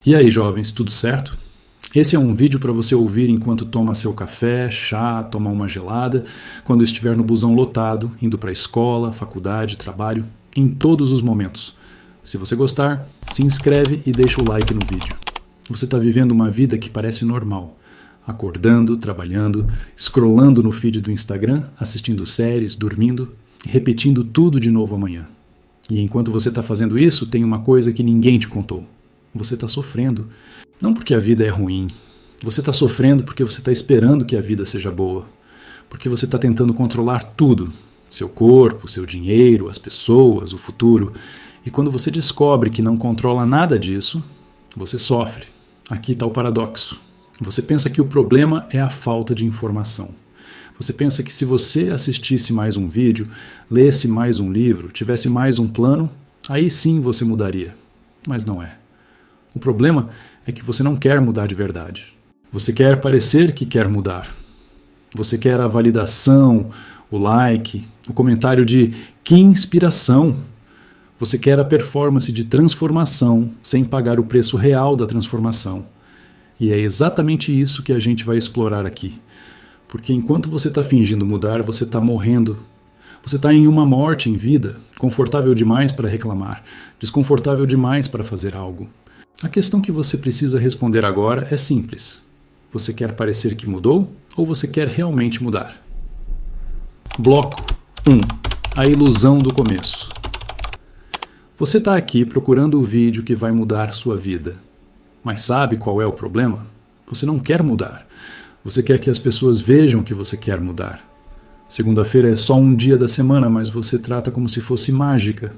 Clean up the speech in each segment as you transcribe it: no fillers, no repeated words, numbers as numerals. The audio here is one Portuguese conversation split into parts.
E aí, jovens, tudo certo? Esse é um vídeo para você ouvir enquanto toma seu café, chá, toma uma gelada, quando estiver no busão lotado, indo para a escola, faculdade, trabalho, em todos os momentos. Se você gostar, se inscreve e deixa o like no vídeo. Você está vivendo uma vida que parece normal. Acordando, trabalhando, scrollando no feed do Instagram, assistindo séries, dormindo e repetindo tudo de novo amanhã. E enquanto você está fazendo isso, tem uma coisa que ninguém te contou. Você está sofrendo. Não porque a vida é ruim. Você está sofrendo porque você está esperando que a vida seja boa. Porque você está tentando controlar tudo. Seu corpo, seu dinheiro, as pessoas, o futuro. E quando você descobre que não controla nada disso, você sofre. Aqui está o paradoxo. Você pensa que o problema é a falta de informação. Você pensa que se você assistisse mais um vídeo, lesse mais um livro, tivesse mais um plano, aí sim você mudaria. Mas não é. O problema é que você não quer mudar de verdade. Você quer parecer que quer mudar. Você quer a validação, o like, o comentário de "que inspiração". Você quer a performance de transformação sem pagar o preço real da transformação. E é exatamente isso que a gente vai explorar aqui. Porque enquanto você está fingindo mudar, você está morrendo. Você está em uma morte em vida, confortável demais para reclamar, desconfortável demais para fazer algo. A questão que você precisa responder agora é simples. Você quer parecer que mudou ou você quer realmente mudar? Bloco 1. A ilusão do começo. Você está aqui procurando o vídeo que vai mudar sua vida. Mas sabe qual é o problema? Você não quer mudar. Você quer que as pessoas vejam que você quer mudar. Segunda-feira é só um dia da semana, mas você trata como se fosse mágica.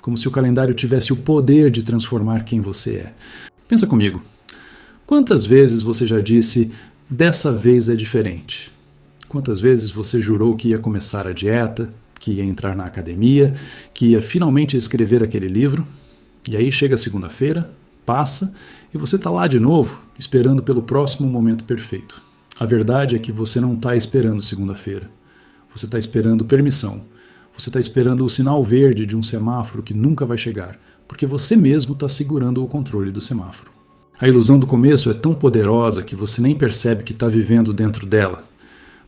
Como se o calendário tivesse o poder de transformar quem você é. Pensa comigo. Quantas vezes você já disse, dessa vez é diferente? Quantas vezes você jurou que ia começar a dieta, que ia entrar na academia, que ia finalmente escrever aquele livro? E aí chega segunda-feira, passa e você está lá de novo, esperando pelo próximo momento perfeito. A verdade é que você não está esperando segunda-feira. Você está esperando permissão. Você está esperando o sinal verde de um semáforo que nunca vai chegar, porque você mesmo está segurando o controle do semáforo. A ilusão do começo é tão poderosa que você nem percebe que está vivendo dentro dela.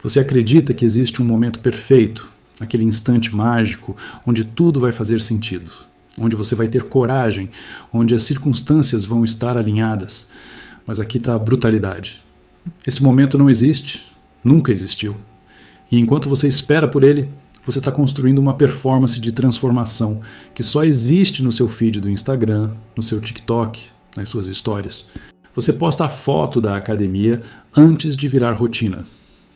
Você acredita que existe um momento perfeito, aquele instante mágico, onde tudo vai fazer sentido, onde você vai ter coragem, onde as circunstâncias vão estar alinhadas. Mas aqui está a brutalidade. Esse momento não existe, nunca existiu. E enquanto você espera por ele, você está construindo uma performance de transformação que só existe no seu feed do Instagram, no seu TikTok, nas suas histórias. Você posta a foto da academia antes de virar rotina.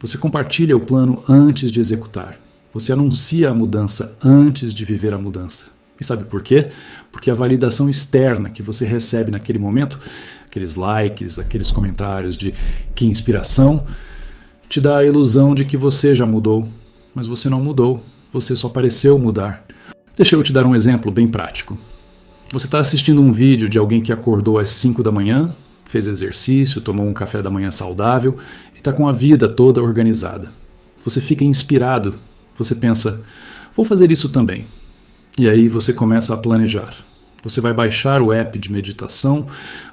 Você compartilha o plano antes de executar. Você anuncia a mudança antes de viver a mudança. E sabe por quê? Porque a validação externa que você recebe naquele momento, aqueles likes, aqueles comentários de "que inspiração", te dá a ilusão de que você já mudou. Mas você não mudou, você só pareceu mudar. Deixa eu te dar um exemplo bem prático. Você está assistindo um vídeo de alguém que acordou às 5 da manhã, fez exercício, tomou um café da manhã saudável e está com a vida toda organizada. Você fica inspirado, você pensa, vou fazer isso também. E aí você começa a planejar. Você vai baixar o app de meditação,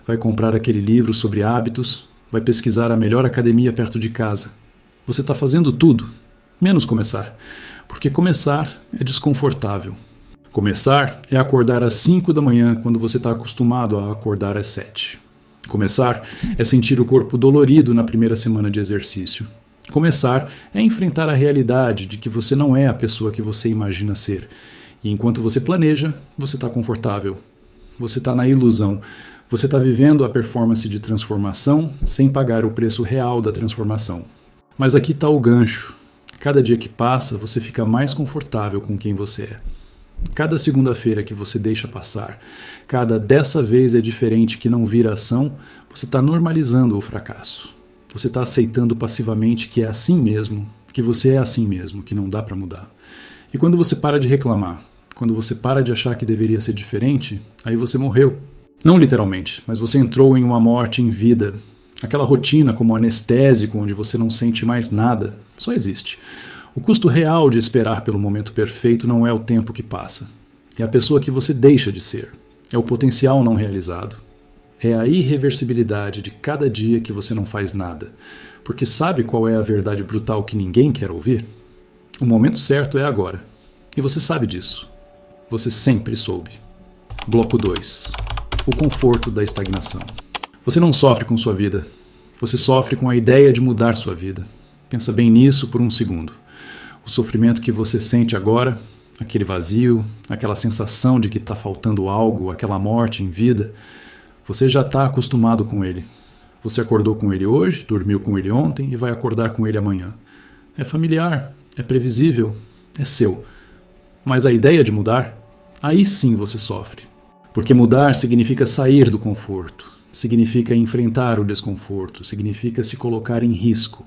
vai comprar aquele livro sobre hábitos, vai pesquisar a melhor academia perto de casa. Você está fazendo tudo, menos começar. Porque começar é desconfortável. Começar é acordar às 5 da manhã quando você está acostumado a acordar às 7. Começar é sentir o corpo dolorido na primeira semana de exercício. Começar é enfrentar a realidade de que você não é a pessoa que você imagina ser. E enquanto você planeja, você está confortável. Você está na ilusão. Você está vivendo a performance de transformação sem pagar o preço real da transformação. Mas aqui está o gancho. Cada dia que passa, você fica mais confortável com quem você é. Cada segunda-feira que você deixa passar, cada "dessa vez é diferente" que não vira ação, você está normalizando o fracasso. Você está aceitando passivamente que é assim mesmo, que você é assim mesmo, que não dá para mudar. E quando você para de reclamar, quando você para de achar que deveria ser diferente, aí você morreu. Não literalmente, mas você entrou em uma morte em vida. Aquela rotina como anestésico onde você não sente mais nada, só existe. O custo real de esperar pelo momento perfeito não é o tempo que passa. É a pessoa que você deixa de ser. É o potencial não realizado. é a irreversibilidade de cada dia que você não faz nada. Porque sabe qual é a verdade brutal que ninguém quer ouvir? O momento certo é agora. E você sabe disso. Você sempre soube. Bloco 2. O conforto da estagnação. Você não sofre com sua vida. Você sofre com a ideia de mudar sua vida. Pensa bem nisso por um segundo. O sofrimento que você sente agora, aquele vazio, aquela sensação de que está faltando algo, aquela morte em vida, você já está acostumado com ele. Você acordou com ele hoje, dormiu com ele ontem e vai acordar com ele amanhã. É familiar, é previsível, é seu. Mas a ideia de mudar, aí sim você sofre. Porque mudar significa sair do conforto, significa enfrentar o desconforto, significa se colocar em risco.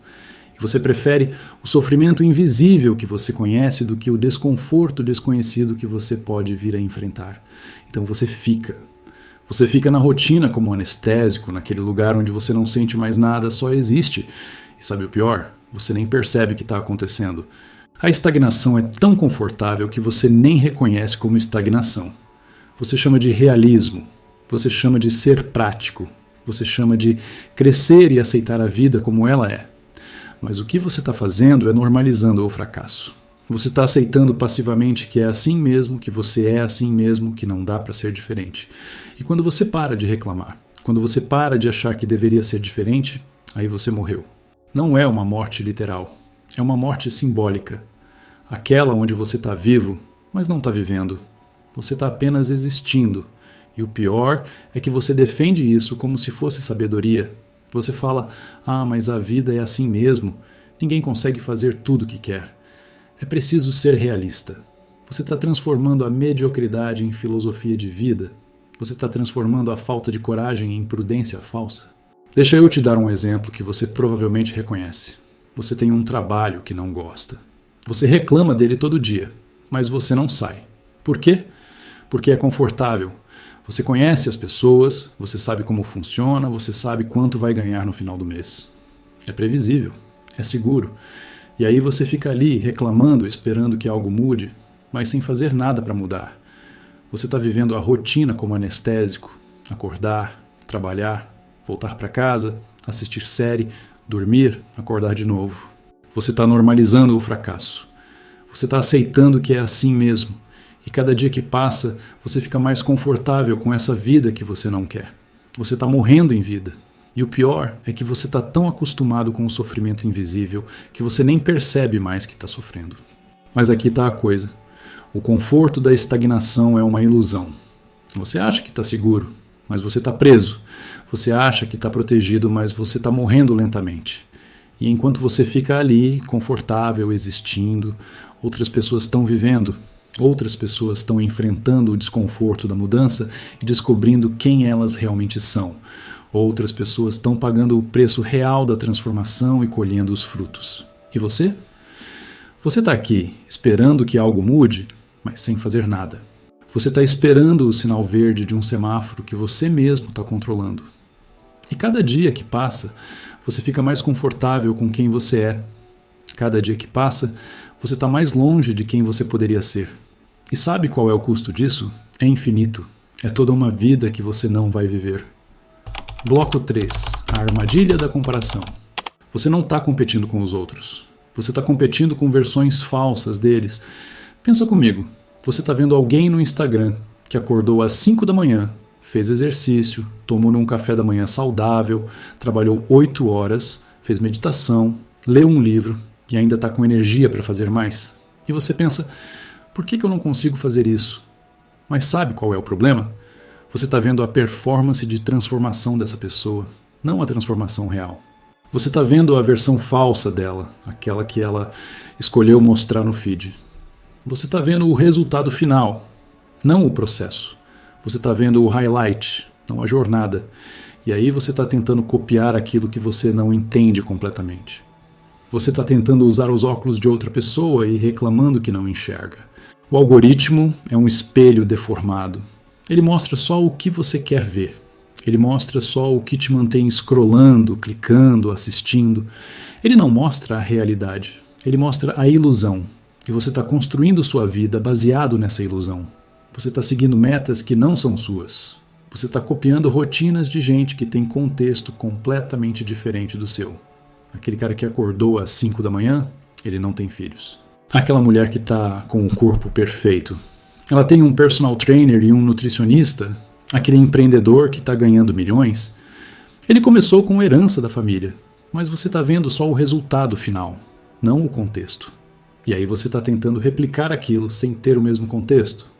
E você prefere o sofrimento invisível que você conhece do que o desconforto desconhecido que você pode vir a enfrentar. Então você fica. Você fica na rotina como anestésico, naquele lugar onde você não sente mais nada, só existe. E sabe o pior? Você nem percebe que está acontecendo. A estagnação é tão confortável que você nem reconhece como estagnação. Você chama de realismo, você chama de ser prático, você chama de crescer e aceitar a vida como ela é. Mas o que você está fazendo é normalizando o fracasso. Você está aceitando passivamente que é assim mesmo, que você é assim mesmo, que não dá para ser diferente. E quando você para de reclamar, quando você para de achar que deveria ser diferente, aí você morreu. Não é uma morte literal, é uma morte simbólica. Aquela onde você está vivo, mas não está vivendo. Você está apenas existindo. E o pior é que você defende isso como se fosse sabedoria. Você fala, mas a vida é assim mesmo. Ninguém consegue fazer tudo o que quer. É preciso ser realista. Você está transformando a mediocridade em filosofia de vida. Você está transformando a falta de coragem em prudência falsa. Deixa eu te dar um exemplo que você provavelmente reconhece. Você tem um trabalho que não gosta. Você reclama dele todo dia, mas você não sai. Por quê? Porque é confortável. Você conhece as pessoas, você sabe como funciona, você sabe quanto vai ganhar no final do mês. É previsível, é seguro. E aí você fica ali reclamando, esperando que algo mude, mas sem fazer nada para mudar. Você está vivendo a rotina como anestésico, acordar, trabalhar, voltar para casa, assistir série, dormir, acordar de novo. Você está normalizando o fracasso. Você está aceitando que é assim mesmo. E cada dia que passa, você fica mais confortável com essa vida que você não quer. Você está morrendo em vida. E o pior é que você está tão acostumado com o sofrimento invisível que você nem percebe mais que está sofrendo. Mas aqui está a coisa. O conforto da estagnação é uma ilusão. Você acha que está seguro, mas você está preso. Você acha que está protegido, mas você está morrendo lentamente. E enquanto você fica ali, confortável, existindo, outras pessoas estão vivendo. Outras pessoas estão enfrentando o desconforto da mudança e descobrindo quem elas realmente são. Outras pessoas estão pagando o preço real da transformação e colhendo os frutos. E você? Você está aqui esperando que algo mude, mas sem fazer nada. Você está esperando o sinal verde de um semáforo que você mesmo está controlando. E cada dia que passa, você fica mais confortável com quem você é. Cada dia que passa, você está mais longe de quem você poderia ser. E sabe qual é o custo disso? É infinito. É toda uma vida que você não vai viver. Bloco 3. A armadilha da comparação. Você não está competindo com os outros. Você está competindo com versões falsas deles. Pensa comigo. Você está vendo alguém no Instagram que acordou às 5 da manhã, fez exercício, tomou um café da manhã saudável, trabalhou 8 horas, fez meditação, leu um livro e ainda está com energia para fazer mais. E você pensa, por que eu não consigo fazer isso? Mas sabe qual é o problema? Você está vendo a performance de transformação dessa pessoa, não a transformação real. Você está vendo a versão falsa dela, aquela que ela escolheu mostrar no feed. Você está vendo o resultado final, não o processo. Você está vendo o highlight, não a jornada. E aí você está tentando copiar aquilo que você não entende completamente. Você está tentando usar os óculos de outra pessoa e reclamando que não enxerga. O algoritmo é um espelho deformado. Ele mostra só o que você quer ver. Ele mostra só o que te mantém scrollando, clicando, assistindo. Ele não mostra a realidade. Ele mostra a ilusão. E você está construindo sua vida baseado nessa ilusão. Você está seguindo metas que não são suas. Você está copiando rotinas de gente que tem contexto completamente diferente do seu. Aquele cara que acordou às 5 da manhã, ele não tem filhos. Aquela mulher que está com o corpo perfeito, ela tem um personal trainer e um nutricionista. Aquele empreendedor que está ganhando milhões, ele começou com herança da família, mas você está vendo só o resultado final, não o contexto. E aí você está tentando replicar aquilo sem ter o mesmo contexto.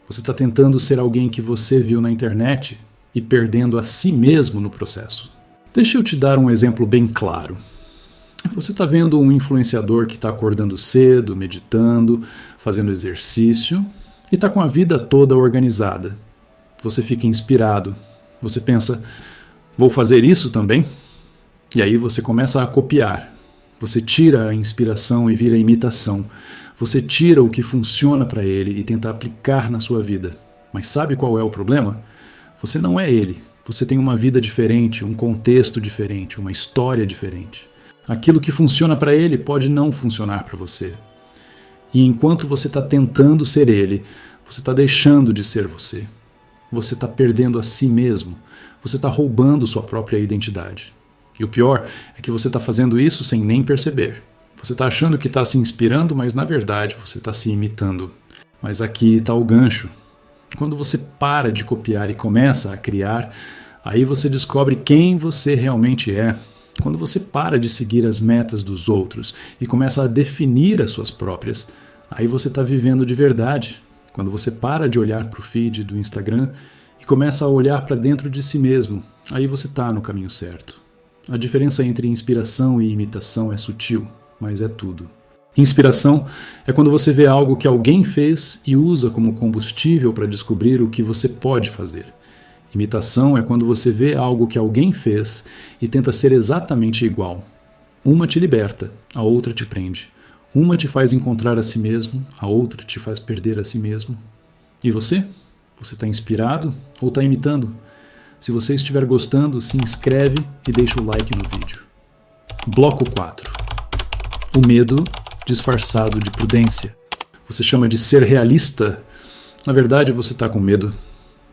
Você está tentando ser alguém que você viu na internet e perdendo a si mesmo no processo. Deixa eu te dar um exemplo bem claro. Você está vendo um influenciador que está acordando cedo, meditando, fazendo exercício e está com a vida toda organizada. Você fica inspirado. Você pensa, vou fazer isso também? E aí você começa a copiar. Você tira a inspiração e vira imitação. Você tira o que funciona para ele e tenta aplicar na sua vida. Mas sabe qual é o problema? Você não é ele. Você tem uma vida diferente, um contexto diferente, uma história diferente. Aquilo que funciona para ele pode não funcionar para você. E enquanto você está tentando ser ele, você está deixando de ser você. Você está perdendo a si mesmo. Você está roubando sua própria identidade. E o pior é que você está fazendo isso sem nem perceber. Você está achando que está se inspirando, mas na verdade você está se imitando. Mas aqui está o gancho. Quando você para de copiar e começa a criar, aí você descobre quem você realmente é. Quando você para de seguir as metas dos outros e começa a definir as suas próprias, aí você está vivendo de verdade. Quando você para de olhar para o feed do Instagram e começa a olhar para dentro de si mesmo, aí você está no caminho certo. A diferença entre inspiração e imitação é sutil, mas é tudo. Inspiração é quando você vê algo que alguém fez e usa como combustível para descobrir o que você pode fazer. Imitação é quando você vê algo que alguém fez e tenta ser exatamente igual. Uma te liberta, a outra te prende. Uma te faz encontrar a si mesmo, a outra te faz perder a si mesmo. E você? Você está inspirado ou está imitando? Se você estiver gostando, se inscreve e deixa o like no vídeo. Bloco 4. O medo disfarçado de prudência. Você chama de ser realista? Na verdade, você está com medo.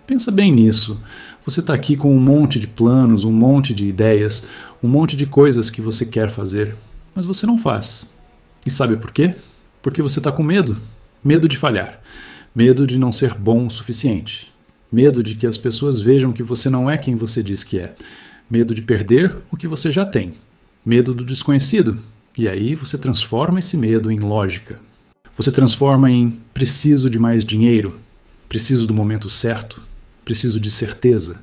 Pensa bem nisso. Você está aqui com um monte de planos, um monte de ideias, um monte de coisas que você quer fazer, mas você não faz. E sabe por quê? Porque você está com medo. Medo de falhar. Medo de não ser bom o suficiente. Medo de que as pessoas vejam que você não é quem você diz que é. Medo de perder o que você já tem. Medo do desconhecido. E aí você transforma esse medo em lógica. Você transforma em preciso de mais dinheiro, preciso do momento certo, preciso de certeza.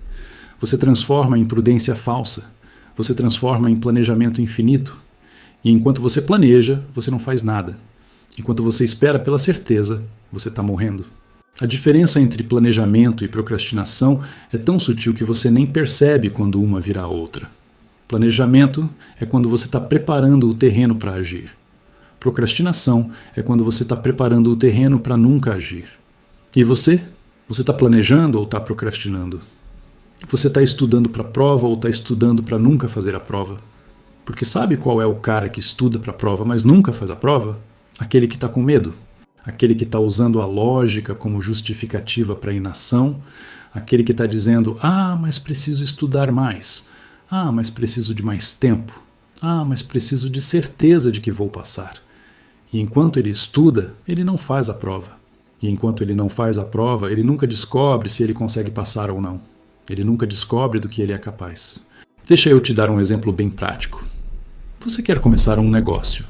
Você transforma em prudência falsa. Você transforma em planejamento infinito. E enquanto você planeja, você não faz nada. Enquanto você espera pela certeza, você está morrendo. A diferença entre planejamento e procrastinação é tão sutil que você nem percebe quando uma vira a outra. Planejamento é quando você está preparando o terreno para agir. Procrastinação é quando você está preparando o terreno para nunca agir. E você? Você está planejando ou está procrastinando? Você está estudando para a prova ou está estudando para nunca fazer a prova? Porque sabe qual é o cara que estuda para a prova, mas nunca faz a prova? Aquele que está com medo. Aquele que está usando a lógica como justificativa para a inação. Aquele que está dizendo, mas preciso estudar mais. Mas preciso de mais tempo. Mas preciso de certeza de que vou passar. E enquanto ele estuda, ele não faz a prova. E enquanto ele não faz a prova, ele nunca descobre se ele consegue passar ou não. Ele nunca descobre do que ele é capaz. Deixa eu te dar um exemplo bem prático. Você quer começar um negócio,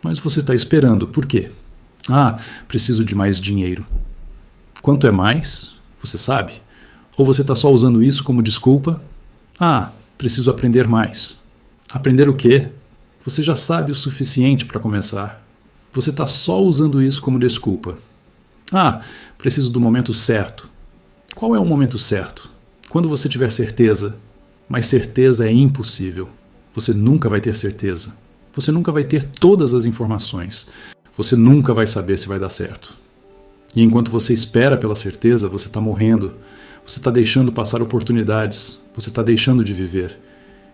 mas você está esperando. Por quê? Preciso de mais dinheiro. Quanto é mais? Você sabe? Ou você está só usando isso como desculpa? Preciso aprender mais. Aprender o quê? Você já sabe o suficiente para começar. Você está só usando isso como desculpa. Preciso do momento certo. Qual é o momento certo? Quando você tiver certeza. Mas certeza é impossível. Você nunca vai ter certeza. Você nunca vai ter todas as informações. Você nunca vai saber se vai dar certo. E enquanto você espera pela certeza, você está morrendo. Você está deixando passar oportunidades. Você está deixando de viver.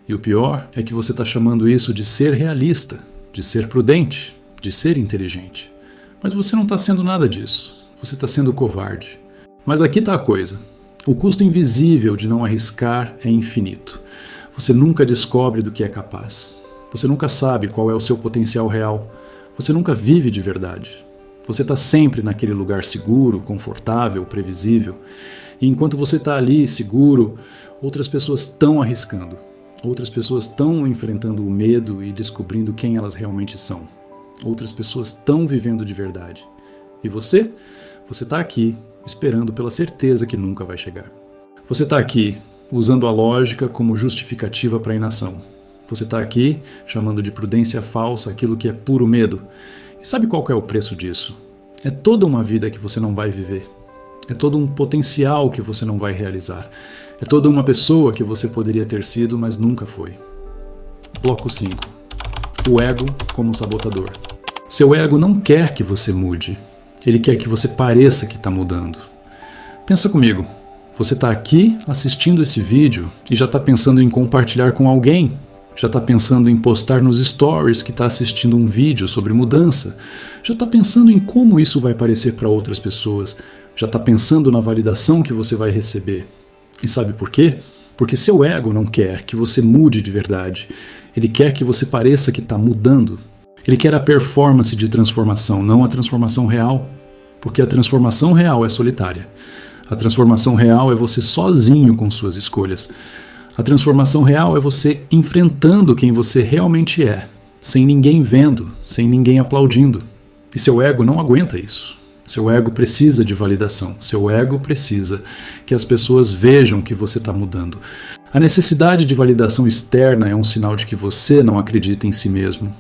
E o pior é que você está chamando isso de ser realista, de ser prudente, de ser inteligente. Mas você não está sendo nada disso. Você está sendo covarde. Mas aqui está a coisa. O custo invisível de não arriscar é infinito. Você nunca descobre do que é capaz. Você nunca sabe qual é o seu potencial real. Você nunca vive de verdade. Você está sempre naquele lugar seguro, confortável, previsível. E enquanto você está ali, seguro, outras pessoas estão arriscando. Outras pessoas estão enfrentando o medo e descobrindo quem elas realmente são. Outras pessoas estão vivendo de verdade. E você? Você está aqui, esperando pela certeza que nunca vai chegar. Você está aqui, usando a lógica como justificativa para a inação. Você está aqui, chamando de prudência falsa aquilo que é puro medo. E sabe qual que é o preço disso? É toda uma vida que você não vai viver. É todo um potencial que você não vai realizar. É toda uma pessoa que você poderia ter sido, mas nunca foi. Bloco 5. O ego como sabotador. Seu ego não quer que você mude. Ele quer que você pareça que está mudando. Pensa comigo. Você está aqui assistindo esse vídeo e já está pensando em compartilhar com alguém. Já está pensando em postar nos stories que está assistindo um vídeo sobre mudança. Já está pensando em como isso vai parecer para outras pessoas. Já está pensando na validação que você vai receber. E sabe por quê? Porque seu ego não quer que você mude de verdade. Ele quer que você pareça que está mudando. Ele quer a performance de transformação, não a transformação real. Porque a transformação real é solitária. A transformação real é você sozinho com suas escolhas. A transformação real é você enfrentando quem você realmente é, sem ninguém vendo, sem ninguém aplaudindo. E seu ego não aguenta isso. Seu ego precisa de validação. Seu ego precisa que as pessoas vejam que você está mudando. A necessidade de validação externa é um sinal de que você não acredita em si mesmo.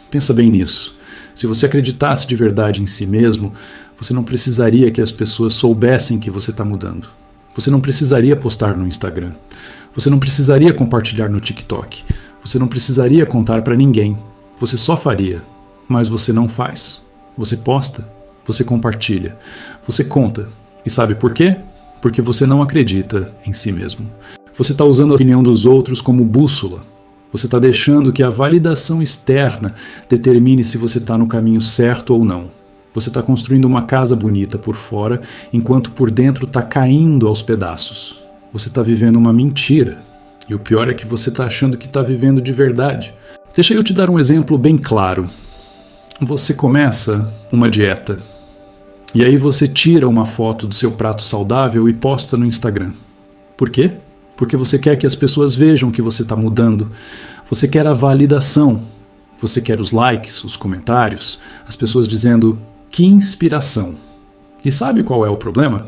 Pensa bem nisso. Se você acreditasse de verdade em si mesmo, você não precisaria que as pessoas soubessem que você está mudando. Você não precisaria postar no Instagram. Você não precisaria compartilhar no TikTok. Você não precisaria contar para ninguém. Você só faria. Mas você não faz. Você posta. Você compartilha. Você conta. E sabe por quê? Porque você não acredita em si mesmo. Você está usando a opinião dos outros como bússola. Você está deixando que a validação externa determine se você está no caminho certo ou não. Você está construindo uma casa bonita por fora, enquanto por dentro está caindo aos pedaços. Você está vivendo uma mentira. E o pior é que você está achando que está vivendo de verdade. Deixa eu te dar um exemplo bem claro. Você começa uma dieta. E aí você tira uma foto do seu prato saudável e posta no Instagram. Por quê? Porque você quer que as pessoas vejam que você está mudando. Você quer a validação. Você quer os likes, os comentários, as pessoas dizendo que inspiração. E sabe qual é o problema?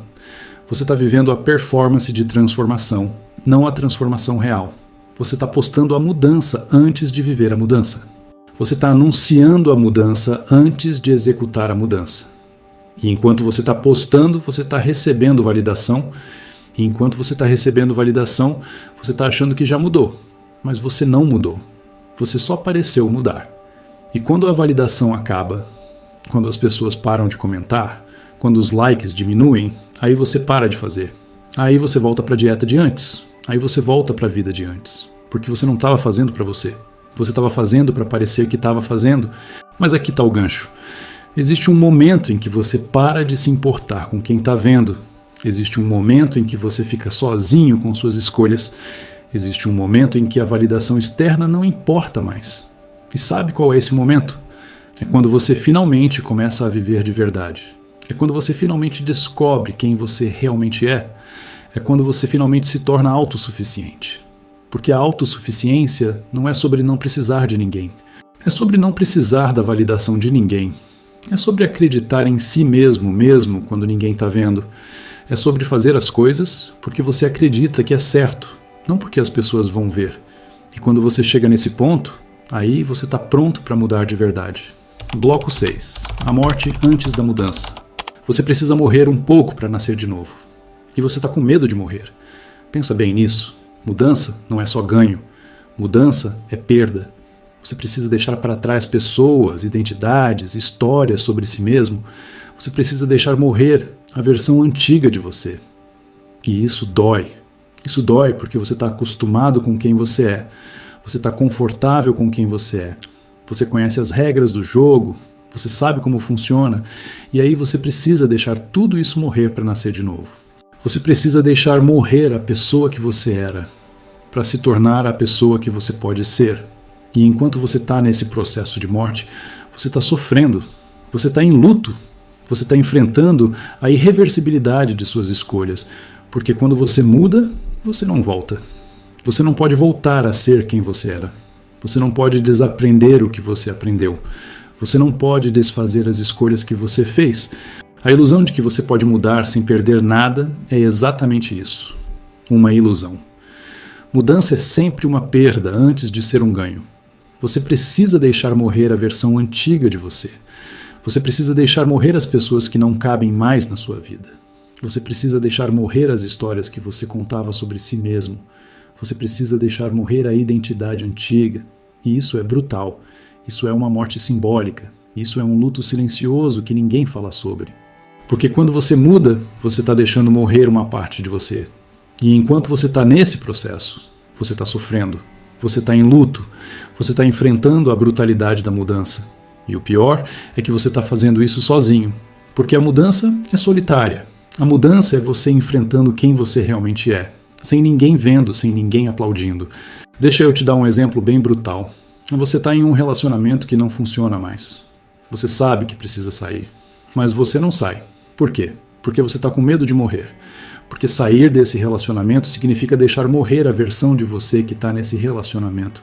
Você está vivendo a performance de transformação, não a transformação real. Você está postando a mudança antes de viver a mudança. Você está anunciando a mudança antes de executar a mudança. E enquanto você está postando, você está recebendo validação. E enquanto você está recebendo validação, você está achando que já mudou. Mas você não mudou. Você só pareceu mudar. E quando a validação acaba, quando as pessoas param de comentar, quando os likes diminuem, aí você para de fazer. Aí você volta para a dieta de antes. Aí você volta para a vida de antes. Porque você não estava fazendo para você. Você estava fazendo para parecer que estava fazendo. Mas aqui está o gancho. Existe um momento em que você para de se importar com quem está vendo. Existe um momento em que você fica sozinho com suas escolhas. Existe um momento em que a validação externa não importa mais. E sabe qual é esse momento? É quando você finalmente começa a viver de verdade. É quando você finalmente descobre quem você realmente é. É quando você finalmente se torna autossuficiente. Porque a autossuficiência não é sobre não precisar de ninguém. É sobre não precisar da validação de ninguém. É sobre acreditar em si mesmo, mesmo quando ninguém está vendo. É sobre fazer as coisas porque você acredita que é certo, não porque as pessoas vão ver. E quando você chega nesse ponto, aí você está pronto para mudar de verdade. Bloco 6. A morte antes da mudança. Você precisa morrer um pouco para nascer de novo. E você está com medo de morrer. Pensa bem nisso. Mudança não é só ganho. Mudança é perda. Você precisa deixar para trás pessoas, identidades, histórias sobre si mesmo. Você precisa deixar morrer a versão antiga de você. E isso dói. Isso dói porque você está acostumado com quem você é. Você está confortável com quem você é. Você conhece as regras do jogo. Você sabe como funciona. E aí você precisa deixar tudo isso morrer para nascer de novo. Você precisa deixar morrer a pessoa que você era para se tornar a pessoa que você pode ser. E enquanto você está nesse processo de morte, você está sofrendo, você está em luto, você está enfrentando a irreversibilidade de suas escolhas, porque quando você muda, você não volta. Você não pode voltar a ser quem você era. Você não pode desaprender o que você aprendeu. Você não pode desfazer as escolhas que você fez. A ilusão de que você pode mudar sem perder nada é exatamente isso. Uma ilusão. Mudança é sempre uma perda antes de ser um ganho. Você precisa deixar morrer a versão antiga de você. Você precisa deixar morrer as pessoas que não cabem mais na sua vida. Você precisa deixar morrer as histórias que você contava sobre si mesmo. Você precisa deixar morrer a identidade antiga. E isso é brutal. Isso é uma morte simbólica. Isso é um luto silencioso que ninguém fala sobre. Porque quando você muda, você está deixando morrer uma parte de você. E enquanto você está nesse processo, você está sofrendo. Você está em luto. Você está enfrentando a brutalidade da mudança. E o pior é que você está fazendo isso sozinho. Porque a mudança é solitária. A mudança é você enfrentando quem você realmente é. Sem ninguém vendo, sem ninguém aplaudindo. Deixa eu te dar um exemplo bem brutal. Você está em um relacionamento que não funciona mais. Você sabe que precisa sair, mas você não sai. Por quê? Porque você está com medo de morrer. Porque sair desse relacionamento significa deixar morrer a versão de você que está nesse relacionamento.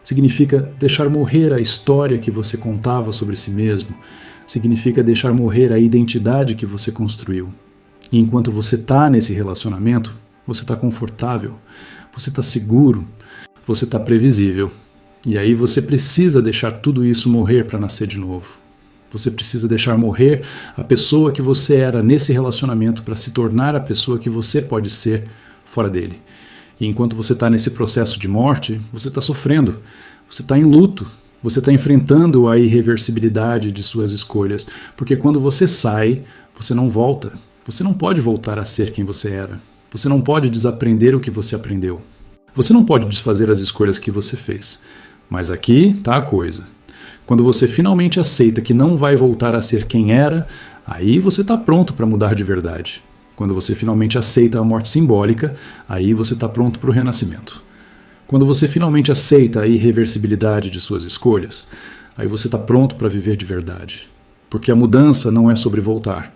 Significa deixar morrer a história que você contava sobre si mesmo. Significa deixar morrer a identidade que você construiu. E enquanto você está nesse relacionamento, você está confortável, você está seguro, você está previsível. E aí você precisa deixar tudo isso morrer para nascer de novo. Você precisa deixar morrer a pessoa que você era nesse relacionamento para se tornar a pessoa que você pode ser fora dele. E enquanto você está nesse processo de morte, você está sofrendo, você está em luto, você está enfrentando a irreversibilidade de suas escolhas. Porque quando você sai, você não volta. Você não pode voltar a ser quem você era. Você não pode desaprender o que você aprendeu. Você não pode desfazer as escolhas que você fez. Mas aqui está a coisa. Quando você finalmente aceita que não vai voltar a ser quem era, aí você está pronto para mudar de verdade. Quando você finalmente aceita a morte simbólica, aí você está pronto para o renascimento. Quando você finalmente aceita a irreversibilidade de suas escolhas, aí você está pronto para viver de verdade. Porque a mudança não é sobre voltar.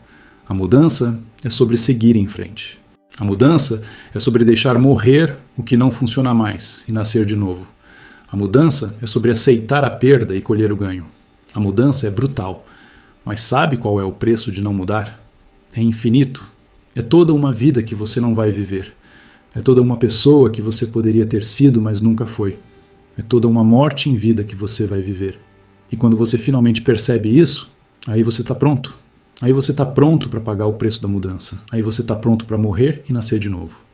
A mudança é sobre seguir em frente. A mudança é sobre deixar morrer o que não funciona mais e nascer de novo. A mudança é sobre aceitar a perda e colher o ganho. A mudança é brutal, mas sabe qual é o preço de não mudar? É infinito. É toda uma vida que você não vai viver. É toda uma pessoa que você poderia ter sido, mas nunca foi. É toda uma morte em vida que você vai viver. E quando você finalmente percebe isso, aí você está pronto. Aí você está pronto para pagar o preço da mudança. Aí você está pronto para morrer e nascer de novo.